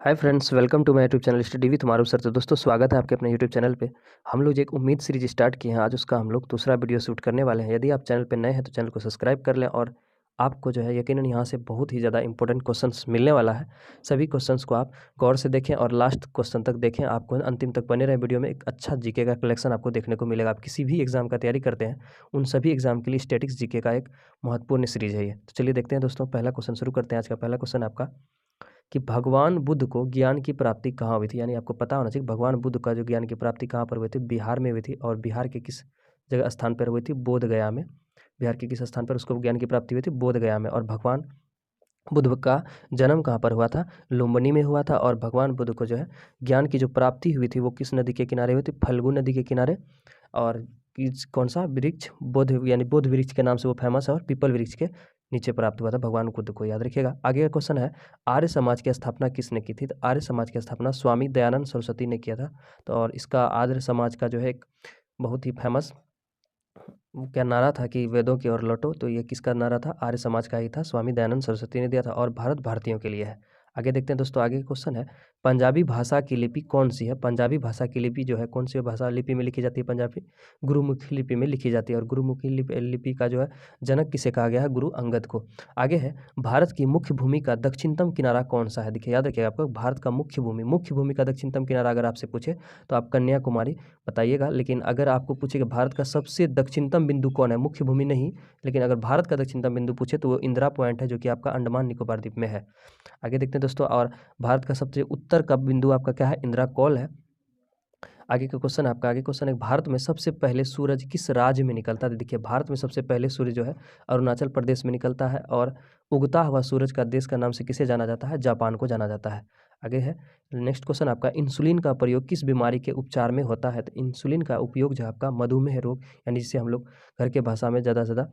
Hi friends, welcome to my YouTube channel study with Maroof sir. तो दोस्तों, स्वागत है आपके अपने यूट्यूब चैनल पे। हम लोग जो एक उम्मीद सीरीज स्टार्ट किए हैं, आज उसका हम लोग दूसरा वीडियो शूट करने वाले हैं। यदि आप चैनल पे नए हैं तो चैनल को सब्सक्राइब कर लें और आपको जो है यकीनन यहाँ से बहुत ही ज़्यादा इंपॉर्टेंट क्वेश्चंस मिलने वाला है। सभी क्वेश्चंस को आप गौर से देखें और लास्ट क्वेश्चन तक देखें। आपको अंतिम तक बने रहे वीडियो में एक अच्छा जीके का कलेक्शन आपको देखने को मिलेगा। आप किसी भी एग्जाम का तैयारी करते हैं, उन सभी एग्जाम के लिए स्टैटिक्स जीके का एक महत्वपूर्ण सीरीज है ये। तो चलिए देखते हैं दोस्तों, पहला क्वेश्चन शुरू करते हैं। आज का पहला क्वेश्चन आपका कि भगवान बुद्ध को ज्ञान की प्राप्ति कहाँ हुई थी। यानी आपको पता होना चाहिए भगवान बुद्ध का जो ज्ञान की प्राप्ति कहाँ पर हुई थी। बिहार में हुई थी। और बिहार के किस जगह स्थान पर हुई थी? बोध गया में। बिहार के किस स्थान पर उसको ज्ञान की प्राप्ति हुई थी? बोध गया में। और भगवान बुद्ध का जन्म कहाँ पर हुआ था? लुम्बिनी में हुआ था। और भगवान बुद्ध को जो है ज्ञान की जो प्राप्ति हुई थी वो किस नदी के किनारे हुई थी? फल्गु नदी के किनारे। और कौन सा वृक्ष? बोध, यानी बोध वृक्ष के नाम से वो फेमस है। और पीपल वृक्ष के नीचे प्राप्त हुआ था भगवान बुद्ध को, याद रखिएगा। आगे का क्वेश्चन है, आर्य समाज की स्थापना किसने की थी? तो आर्य समाज की स्थापना स्वामी दयानंद सरस्वती ने किया था। तो और इसका आर्य समाज का जो है एक बहुत ही फेमस क्या नारा था कि वेदों की ओर लौटो, तो ये किसका नारा था? आर्य समाज का ही था, स्वामी दयानंद सरस्वती ने दिया था। और भारत भारतीयों के लिए है। आगे देखते हैं दोस्तों, आगे क्वेश्चन है, पंजाबी भाषा की लिपि कौन सी है? पंजाबी भाषा की लिपि जो है कौन सी भाषा लिपि में लिखी जाती है? पंजाबी गुरुमुखी लिपि में लिखी जाती है। और गुरुमुखी लिपि का जो है जनक किसे कहा गया है? गुरु अंगद को। आगे है, भारत की मुख्य भूमि का दक्षिणतम किनारा कौन सा है? देखिए, याद रखिएगा आपको, भारत का मुख्य भूमि का दक्षिणतम किनारा अगर आपसे पूछे तो आप कन्याकुमारी बताइएगा। लेकिन अगर आपको पूछे कि भारत का सबसे दक्षिणतम बिंदु कौन है, मुख्य भूमि नहीं, लेकिन अगर भारत का दक्षिणतम बिंदु पूछे तो वो इंदिरा पॉइंट है, जो कि आपका अंडमान निकोबार द्वीप में है। आगे देखते हैं दोस्तों, और भारत का सबसे उत्तर का बिंदु आपका क्या है? इंदिरा कौल है। आगे का क्वेश्चन आपका, आगे क्वेश्चन है, भारत में सबसे पहले सूरज किस राज्य में निकलता है? देखिए, भारत में सबसे पहले सूरज जो है अरुणाचल प्रदेश में निकलता है। और उगता हुआ सूरज का देश का नाम से किसे जाना जाता है? जापान को जाना जाता है। आगे है नेक्स्ट क्वेश्चन आपका, इंसुलिन का प्रयोग किस बीमारी के उपचार में होता है? तो इंसुलिन का उपयोग जो है आपका मधुमेह रोग, यानी जिसे हम लोग घर के भाषा में ज़्यादा से ज़्यादा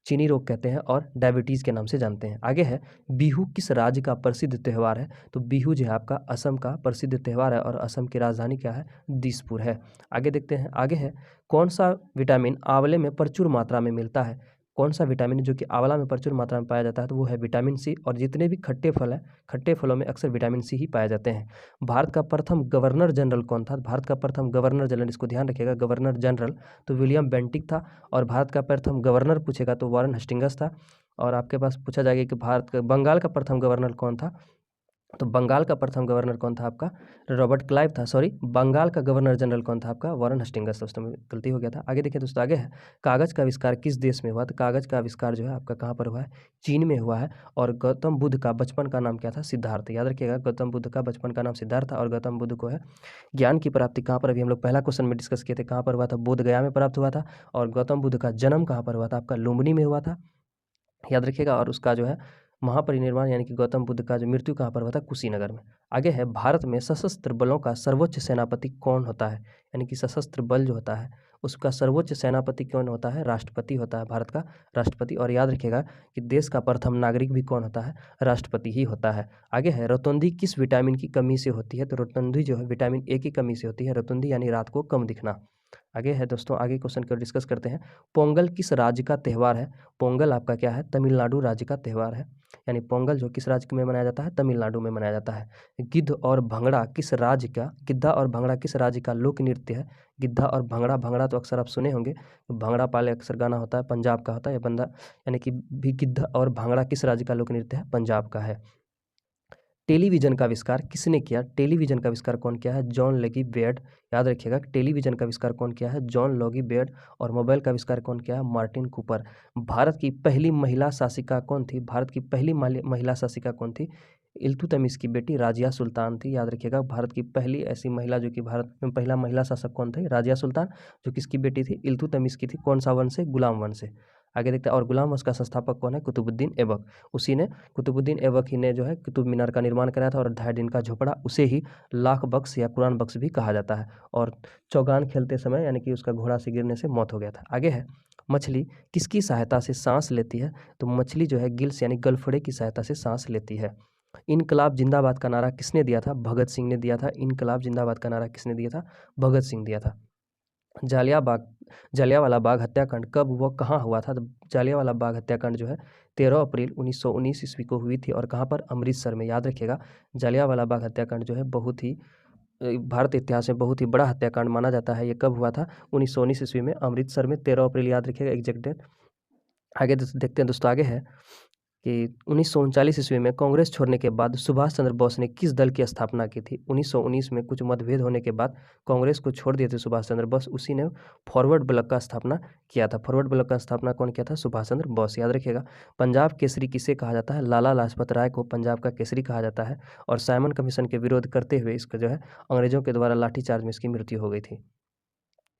चीनी रोग कहते हैं और डायबिटीज़ के नाम से जानते हैं। आगे है, बिहू किस राज्य का प्रसिद्ध त्यौहार है? तो बिहू जो है आपका असम का प्रसिद्ध त्यौहार है। और असम की राजधानी क्या है? दिसपुर है। आगे देखते हैं, आगे है, कौन सा विटामिन आंवले में प्रचुर मात्रा में मिलता है? कौन सा विटामिन जो कि आंवला में प्रचुर मात्रा में पाया जाता है? तो वो है विटामिन सी। और जितने भी खट्टे फल हैं, खट्टे फलों में अक्सर विटामिन सी ही पाए जाते हैं। भारत का प्रथम गवर्नर जनरल कौन था? भारत का प्रथम गवर्नर जनरल, इसको ध्यान रखिएगा, गवर्नर जनरल तो विलियम बेंटिक था। और भारत का प्रथम गवर्नर पूछेगा तो वॉरेन हेस्टिंग्स था। और आपके पास पूछा जाएगा कि भारत का बंगाल का प्रथम गवर्नर कौन था? तो बंगाल का प्रथम गवर्नर कौन था आपका? रॉबर्ट क्लाइव था। सॉरी, बंगाल का गवर्नर जनरल कौन था आपका? Warren Hastings. दोस्तों में गलती हो गया था। आगे देखिए दोस्तों, आगे है, कागज का आविष्कार किस देश में हुआ? तो कागज का आविष्कार जो है आपका कहाँ पर हुआ है? चीन में हुआ है। और गौतम बुद्ध का बचपन का नाम क्या था? सिद्धार्थ। याद रखिएगा, गौतम बुद्ध का बचपन का नाम सिद्धार्थ था। और गौतम बुद्ध को है ज्ञान की प्राप्ति कहाँ पर? अभी हम लोग पहला क्वेश्चन में डिस्कस किए थे, कहाँ पर हुआ था? बोध गया में प्राप्त हुआ था। और गौतम बुद्ध का जन्म कहाँ पर हुआ था? आपका लुम्बिनी में हुआ था, याद रखिएगा। और उसका जो है महापरिनिर्वाण, यानी कि गौतम बुद्ध का जो मृत्यु कहाँ पर हुआ था? कुशीनगर में। आगे है, भारत में सशस्त्र बलों का सर्वोच्च सेनापति कौन होता है? यानी कि सशस्त्र बल जो होता है उसका सर्वोच्च सेनापति कौन होता है? राष्ट्रपति होता है, भारत का राष्ट्रपति। और याद रखिएगा कि देश का प्रथम नागरिक भी कौन होता है? राष्ट्रपति ही होता है। आगे है, रोतुंदी किस विटामिन की कमी से होती है? तो रोतुंदी जो है विटामिन ए की कमी से होती है। रोतुंदी यानी रात को कम दिखना। आगे है दोस्तों, आगे क्वेश्चन को डिस्कस करते हैं, पोंगल किस राज्य का त्यौहार है? पोंगल आपका क्या है? तमिलनाडु राज्य का त्यौहार है। यानी पोंगल जो किस राज्य में मनाया जाता है? तमिलनाडु में मनाया जाता है। गिद्ध और भंगड़ा किस राज्य का गिद्धा और भंगड़ा किस राज्य का लोक नृत्य है? गिद्धा और भंगड़ा, भंगड़ा तो अक्सर आप सुने होंगे, भंगड़ा पाले अक्सर गाना होता है, पंजाब का होता है ये बंदा। यानी कि भी गिद्ध और भंगड़ा किस राज्य का लोक नृत्य है? पंजाब का है। टेलीविजन का आविष्कार किसने किया? टेलीविजन का आविष्कार कौन किया है? जॉन लॉगी बेयर्ड। याद रखिएगा, टेलीविजन का आविष्कार कौन किया है? जॉन लॉगी बेयर्ड। और मोबाइल का आविष्कार कौन किया है? Martin Cooper. भारत की पहली महिला शासिका कौन थी? भारत की पहली महिला शासिका कौन थी? इल्तुतमिश की बेटी राजिया सुल्तान थी। याद रखिएगा, भारत की पहली ऐसी महिला जो कि भारत में पहला महिला शासक कौन थे? राजिया सुल्तान, जो किसकी बेटी थी? इल्तुतमिश की थी। कौन सा वंश से? गुलाम वंश से। आगे देखते हैं, और गुलाम वंश का संस्थापक कौन है? कुतुबुद्दीन ऐबक। उसी ने, कुतुबुद्दीन ऐबक ही ने जो है कुतुब मीनार का निर्माण कराया था। और 2.5 दिन का झोपड़ा, उसे ही लाख बख्श या कुरान बख्श भी कहा जाता है। और चौगान खेलते समय यानी कि उसका घोड़ा से गिरने से मौत हो गया था। आगे है, मछली किसकी सहायता से सांस लेती है? तो मछली जो है गिल्स यानी गलफड़े की सहायता से सांस लेती है। इनकलाब जिंदाबाद का नारा किसने दिया था? भगत सिंह ने दिया था। इनकलाब जिंदाबाद का नारा किसने दिया था? भगत सिंह दिया था। जालियावाला बाग हत्याकांड कब व कहाँ हुआ था? तो जालियांवाला बाग हत्याकांड जो है 13 अप्रैल 1919 ईस्वी को हुई थी और कहाँ पर, अमृतसर में। याद रखिएगा, जलियांवाला बाग हत्याकांड जो है बहुत ही भारत इतिहास में बहुत ही बड़ा हत्याकांड माना जाता है। ये कब हुआ था? 1919 ईस्वी में, अमृतसर में, 13 अप्रैल। याद रखिएगा एग्जैक्ट डेट। आगे देखते हैं दोस्तों, आगे है कि 1939 ईस्वी में कांग्रेस छोड़ने के बाद सुभाष चंद्र बोस ने किस दल की स्थापना की थी? 1919 में कुछ मतभेद होने के बाद कांग्रेस को छोड़ दिए थे सुभाष चंद्र बोस, उसी ने फॉरवर्ड ब्लॉक का स्थापना किया था। फॉरवर्ड ब्लॉक का स्थापना कौन किया था? सुभाष चंद्र बोस। याद रखिएगा। पंजाब केसरी किसे कहा जाता है? लाला लाजपत राय को पंजाब का केसरी कहा जाता है। और साइमन कमीशन के विरोध करते हुए इसका जो है अंग्रेजों के द्वारा लाठीचार्ज में इसकी मृत्यु हो गई थी।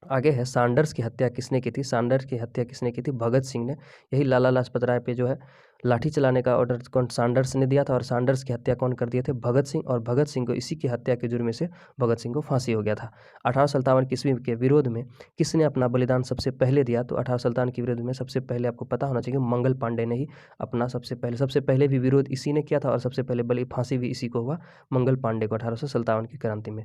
आगे है, सांडर्स की हत्या किसने की थी? सांडर्स की हत्या किसने की थी? भगत सिंह ने। यही लाला लाजपत राय पे जो है लाठी चलाने का ऑर्डर कौन? सांडर्स ने दिया था। और सांडर्स की हत्या कौन कर दिए थे? भगत सिंह। और भगत सिंह को इसी की हत्या के जुर्म में से भगत सिंह को फांसी हो गया था। 1857 ईस्वी के विरोध में किसने अपना बलिदान सबसे पहले दिया? तो 1857 के विरोध में सबसे पहले आपको पता होना चाहिए मंगल पांडे ने ही अपना सबसे पहले भी विरोध इसी ने किया था और सबसे पहले फांसी भी इसी को हुआ, मंगल पांडे को, 1857 की क्रांति में।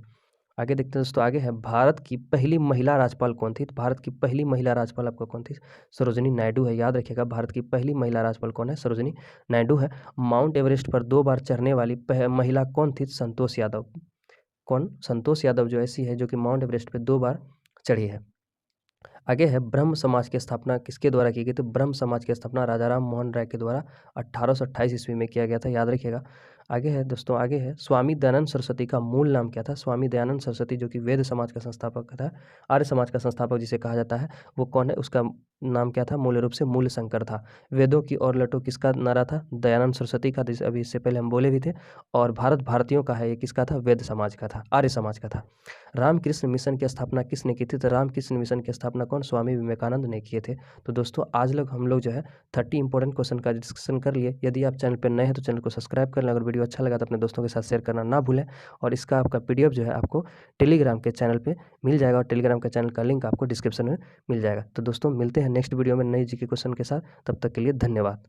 आगे देखते हैं दोस्तों, आगे है, भारत की पहली महिला राज्यपाल कौन थी? तो भारत की पहली महिला राज्यपाल आपको कौन थी? सरोजिनी नायडू है। याद रखिएगा, भारत की पहली महिला राज्यपाल कौन है? सरोजिनी नायडू है। माउंट एवरेस्ट पर 2 बार चढ़ने वाली महिला कौन थी? संतोष यादव। कौन? संतोष यादव जो ऐसी है जो कि माउंट एवरेस्ट पर 2 बार चढ़ी है। आगे है, ब्रह्म समाज की स्थापना किसके द्वारा की गई? तो ब्रह्म समाज की स्थापना राजा राम मोहन राय के द्वारा 1828 ईस्वी में किया गया था। याद रखिएगा। आगे है दोस्तों, आगे है, स्वामी दयानंद सरस्वती का मूल नाम क्या था? स्वामी दयानंद सरस्वती जो कि वेद समाज का संस्थापक था, आर्य समाज का संस्थापक जिसे कहा जाता है, वो कौन है? उसका नाम क्या था? मूल रूप से मूल शंकर था। वेदों की ओर लौटो किसका नारा था? दयानंद सरस्वती का, अभी इससे पहले हम बोले भी थे। और भारत भारतीयों का है, ये किसका था? वेद समाज का था, आर्य समाज का था। रामकृष्ण मिशन की स्थापना किसने की थी? तो रामकृष्ण मिशन की स्थापना कौन? स्वामी विवेकानंद ने किए थे। तो दोस्तों आज लोग हम लोग जो है 30 इंपॉर्टेंट क्वेश्चन का डिस्कशन कर लिए। यदि आप चैनल पर नए हैं तो चैनल को सब्सक्राइब कर लें। अगर वीडियो अच्छा लगा तो अपने दोस्तों के साथ शेयर करना ना भूलें। और इसका आपका PDF जो है आपको टेलीग्राम के चैनल पे मिल जाएगा और टेलीग्राम के चैनल का लिंक आपको डिस्क्रिप्शन में मिल जाएगा। तो दोस्तों मिलते हैं नेक्स्ट वीडियो में नई GK क्वेश्चन के साथ। तब तक के लिए धन्यवाद।